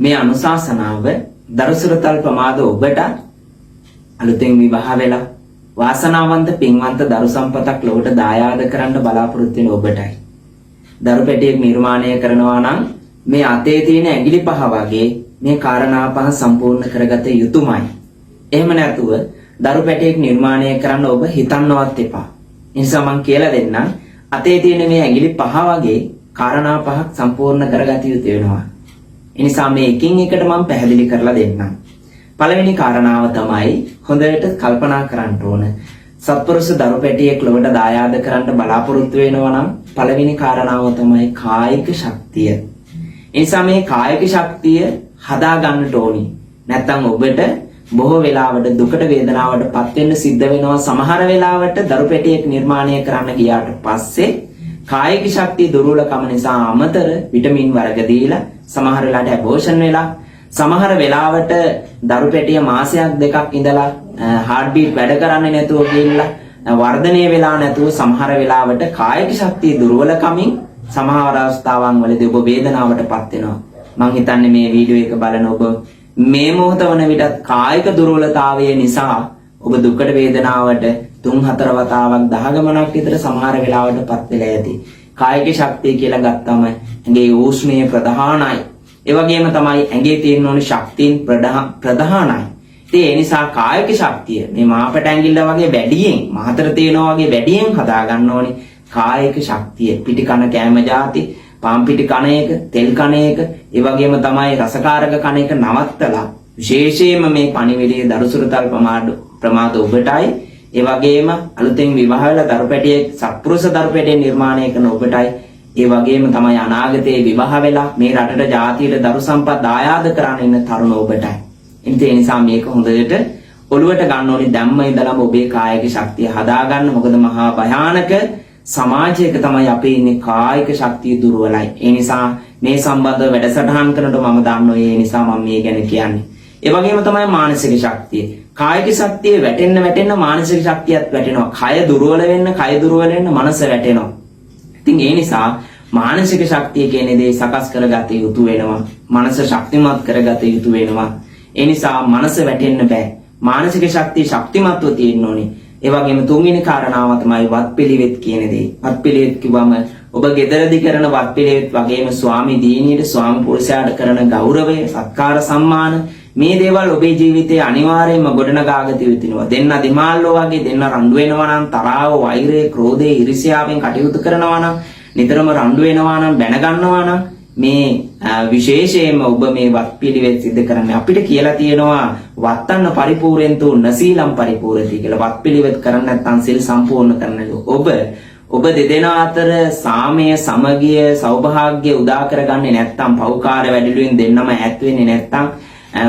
මේ අනුශාසනාව දරුසුරතල් ප්‍රමාද ඔබට අලුතෙන් විවාහ වෙලා වාසනාවන්ත පින්වන්ත දරු සම්පතක් ලොවට දායාද කරන්න බලාපොරොත්තු වෙන ඔබටයි. දරු පැටියෙක් නිර්මාණය කරනවා නම් මේ අතේ තියෙන ඇඟිලි පහ වගේ මේ කාරණා පහ සම්පූර්ණ කරගත යුතුමයි. එහෙම නැතුව දරු පැටියෙක් නිර්මාණය කරන්න ඔබ හිතන්නවත් එපා. ඒ නිසා මම කියලා දෙන්නම් අතේ තියෙන මේ ඇඟිලි පහ වගේ කාරණා පහක් සම්පූර්ණ කරගත යුතු වෙනවා. ඒ නිසා මේ එකින් එකට මම පැහැදිලි කරලා දෙන්නම්. පළවෙනි කාරණාව තමයි හොඳට කල්පනා කරන්න ඕන. සත්පුරුෂ දරු පැටියෙක් ලොවට දායාද කරන්න බලාපොරොත්තු වෙනවා නම් පළවෙනි කාරණාව තමයි කායික ශක්තිය. ඒ නිසා මේ කායික ශක්තිය හදා ගන්නට ඕනි. නැත්නම් ඔබට බොහෝ වෙලාවට දුකට වේදනාවට පත් වෙන්න සිද්ධ වෙනවා. සමහර වෙලාවට දරු පැටියෙක් නිර්මාණය කරන්න ගියාට පස්සේ කායික ශක්තිය දුර්වලකම නිසා අමතර විටමින් වර්ග දීලා සමහර වෙලාවට ඇබෝෂන් වෙලා සමහර වෙලාවට දරු පැටිය මාසයක් දෙකක් ඉඳලා හાર્ට් බීට් වැඩ කරන්නේ නැතුව ගිහිල්ලා වර්ධනය වෙලා නැතුව සමහර වෙලාවට කායික ශක්තිය දුර්වලකමින් සමහර අවස්ථාවන් වලදී ඔබ වේදනාවටපත් වෙනවා. මම හිතන්නේ මේ වීඩියෝ එක බලන ඔබ මේ මොහොත වන විටත් කායික දුර්වලතාවය නිසා ඔබ දුකට වේදනාවට 3-4 වතාවක් 10 ගමනක් විතර සමහර වෙලාවටපත් වෙලා ඇති. කායික ශක්තිය කියලා ගත්තම ඇඟේ උෂ්ණය ප්‍රධානයි. ඒ වගේම තමයි ඇඟේ තියෙන ඕනි ශක්තියින් ප්‍රධානයි. ඒ නිසා කායික ශක්තිය මේ මාපට ඇඟිල්ල වගේ වැඩියෙන් මහතර තියෙනවා වගේ වැඩියෙන් හදා ගන්න ඕනි. කායික ශක්තිය පිටි කන කෑම ಜಾති, පාන් පිටි කන එක, තෙල් කන එක, ඒ වගේම තමයි රසකාරක කන එක නවත්තලා විශේෂයෙන්ම මේ පණිවිඩයේ දරුසුරතල් ප්‍රමාද ඔබටයි, ඒ වගේම අලුතෙන් විවාහ වෙලා දරු පැටියෙක් සත්පුරුෂ දරු පැටියෙක් නිර්මාණය කරන ඔබටයි, ඒ වගේම තමයි අනාගතයේ විවාහ වෙලා මේ රටට ජාතියට දරු සම්පත් දායාද කරන්න ඉන්න තරුණ ඔබටයි. ඒ නිසා මේක හොඳට ඔළුවට ගන්න ඕනේ. දැම්ම ඉඳලම ඔබේ කායික ශක්තිය හදා ගන්න. මොකද මහා භයානක සමාජයක තමයි අපි ඉන්නේ. කායික ශක්තිය දුර්වලයි. ඒ නිසා මේ සම්බන්ධව වැඩසටහන් කරනකොට මම දන්නවා. ඒ නිසා මම මේ ගැන කියන්නේ. ඒ වගේම තමයි මානසික ශක්තිය. කායික ශක්තිය වැටෙන්න මානසික ශක්තියත් වැටෙනවා. කය දුර්වල වෙන්න මනස වැටෙනවා. ඉතින් ඒ නිසා මානසික ශක්තිය කියන දේ සකස් කරගත යුතු වෙනවා. මනස ශක්තිමත් කරගත යුතු වෙනවා. ඒ නිසා මනස වැටෙන්න බෑ. මානසික ශක්තිය ශක්තිමත්ව තියෙන්න ඕනේ. ඒ වගේම තුන්වෙනි කාරණාව තමයි වත්පිළිවෙත් කියන දේ. වත්පිළිවෙත් කිව්වම ඔබ ගෙදරදී කරන වත්පිළිවෙත් වගේම ස්වාමි දිනියට ස්වාමි පුරුෂයාට කරන ගෞරවය, සත්කාර සම්මාන මේ දේවල් ඔබේ ජීවිතයේ අනිවාර්යයෙන්ම ගොඩනගාගත යුතුනවා. දෙන්න දිමාල්ලෝ වගේ දෙන්න රණ්ඩු වෙනවා නම්, තරාව, වෛරය, ක්‍රෝධය, ඊර්ෂ්‍යාවෙන් කටයුතු කරනවා නම්, නිතරම රණ්ඩු වෙනවා නම්, බැන ගන්නවා නම් මේ විශේෂයෙන්ම ඔබ මේ වත්පිළිවෙත් සිදු කරන්නේ අපිට කියලා තියෙනවා වත්තන්න පරිපූර්ණතු නසීලම් පරිපූර්ණති කියලා. වත්පිළිවෙත් කරන්නේ නැත්නම් සිල් සම්පූර්ණ කරන්නේ ඔබ දෙදෙනා අතර සාමය, සමගිය, සෞභාග්‍ය උදා කරගන්නේ නැත්නම්, පෞකාර වැඩිලුවෙන් දෙන්නම ඈත් වෙන්නේ නැත්නම්,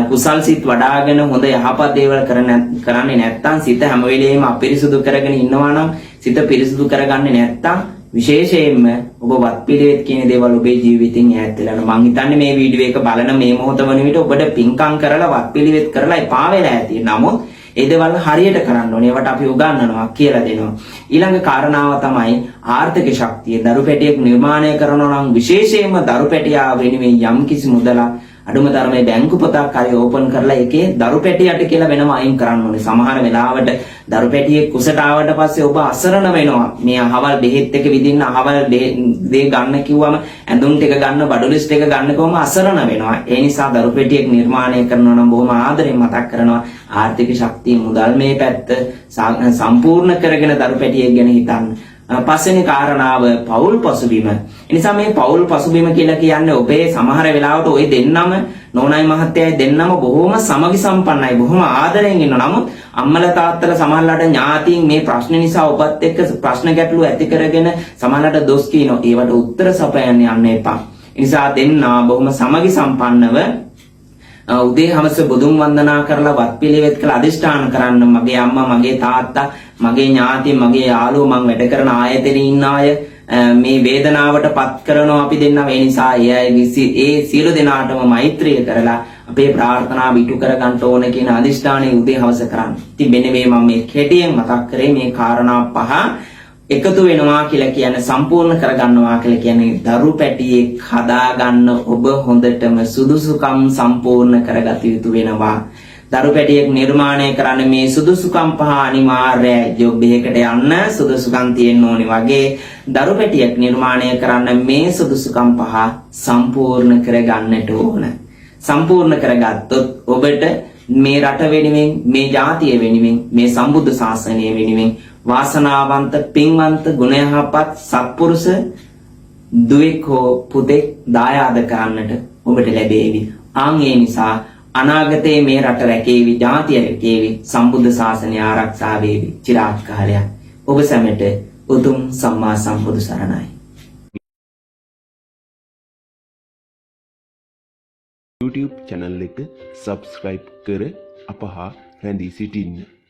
කුසල් සිත් වඩාගෙන හොඳ යහපත් දේවල් කරන්නේ නැත්නම්, සිත හැම වෙලෙම අපිරිසුදු කරගෙන ඉන්නවා නම්, සිත පිරිසුදු කරගන්නේ නැත්නම් විශේෂයෙන්ම ඔබ වත්පිළිවෙත් කියන දේවල් ඔබේ ජීවිතෙන් ඈත් වෙලා යනවා. මම හිතන්නේ මේ වීඩියෝ එක බලන මේ මොහොත වන විට ඔබට පින්කම් කරලා වත්පිළිවෙත් කරලා එපා වෙලා ඇති. නමුත් ඒ දේවල් හරියට කරන්න ඕනේ. ඒවට අපි උගන්වනවා, කියලා දෙනවා. ඊළඟ කාරණාව තමයි ආර්ථික ශක්තිය. දරු පැටියෙක් නිර්මාණය කරනවා නම් විශේෂයෙන්ම දරු පැටියා වෙනුවෙන් යම්කිසි මුදලක් අඩුම තරමේ බැංකු පොතක් හරි ඕපන් කරලා ඒකේ දරු පැටියට කියලා වෙනම අයින් කරන්න ඕනේ. සමහර වෙලාවට දරු පැටියෙක් කුසට ආවට පස්සේ ඔබ අසරණ වෙනවා. මේ අහවල් බෙහෙත් එක විදින්න, අහවල් දේ ගන්න කිව්වම, ඇඳුම් ටික ගන්න, බඩු ලිස්ට් එක ගන්න කිව්වම අසරණ වෙනවා. ඒ නිසා දරු පැටියෙක් නිර්මාණය කරනවා නම් බොහොම ආදරෙන් මතක් කරනවා ආර්ථික ශක්තිය, මුදල් මේ පැත්ත සම්පූර්ණ කරගෙන දරු පැටියෙක් ගැන හිතන්න. පස්වෙනි කාරණාව පෞල් පසුබිම. එනිසා මේ පෞල් පසුබිම කියලා කියන්නේ ඔබේ සමහර වෙලාවට ওই දෙන්නම නෝනායි මහත්තයයි දෙන්නම බොහොම සමගි සම්පන්නයි, බොහොම ආදරෙන් ඉන්නවා. නමුත් අම්මලා තාත්තලා සමහරලාට ඥාතීන් මේ ප්‍රශ්න නිසා ඔබත් එක්ක ප්‍රශ්න ගැටලු ඇති කරගෙන සමහරලාට දොස් කියනවා. ඒවට උත්තර සපයන්න යන්න එපා. ඒ නිසා දෙන්නා බොහොම සමගි සම්පන්නව උදේ හවස බුදුන් වන්දනා කරලා වත්පිළිවෙත් කළ අදිෂ්ඨාන කරන්න. මගේ අම්මා, මගේ තාත්තා, මගේ ඥාති, මගේ යාළුවෝ, මං වැඩ කරන ආයතනයේ ඉන්න අය මේ වේදනාවට පත් කරනවා අපි දෙන්නා. ඒ නිසා ඒ සියලු දෙනාටම මෛත්‍රිය කරලා අපේ ප්‍රාර්ථනා විතු කර ගන්න ඕන කියන අදිෂ්ඨානය උදේ හවස කරන්න. ඉතින් මෙන්න මේ මම මේ කෙටියෙන් මතක් කරේ මේ කාරණා පහ. එකතු වෙනවා කියලා කියන්නේ සම්පූර්ණ කරගන්නවා කියලා කියන්නේ දරු පැටියෙක් හදාගන්න ඔබ හොඳටම සුදුසුකම් සම්පූර්ණ කරගත යුතු වෙනවා. දරු පැටියෙක් නිර්මාණය කරන්න මේ සුදුසුකම් පහ අනිවාර්යයි. ජොබ් එකකට යන්න සුදුසුකම් තියෙන්න ඕනේ වගේ දරු පැටියෙක් නිර්මාණය කරන්න මේ සුදුසුකම් පහ සම්පූර්ණ කරගන්නට ඕන. සම්පූර්ණ කරගත්තොත් ඔබට මේ රට වෙනුවෙන්, මේ ජාතිය වෙනුවෙන්, මේ සම්බුද්ධ ශාසනය වෙනුවෙන් වාසනාවන්ත, පින්වන්ත, ගුණයහපත් සත්පුරුෂ දුවෙක් හෝ පුතෙක් දායාද කරන්නට ඔබට ලැබේවි. ඒ නිසා අනාගතයේ මේ රට රැකේවි, ජාතිය රැකේවි, සම්බුද්ධ ශාසනය ආරක්ෂා වේවි চিරාත් කාලයක්. ඔබ සැමට උතුම් සම්මා සම්බුදු සරණයි. YouTube channel එක subscribe කර අප හා රැඳී සිටින්න.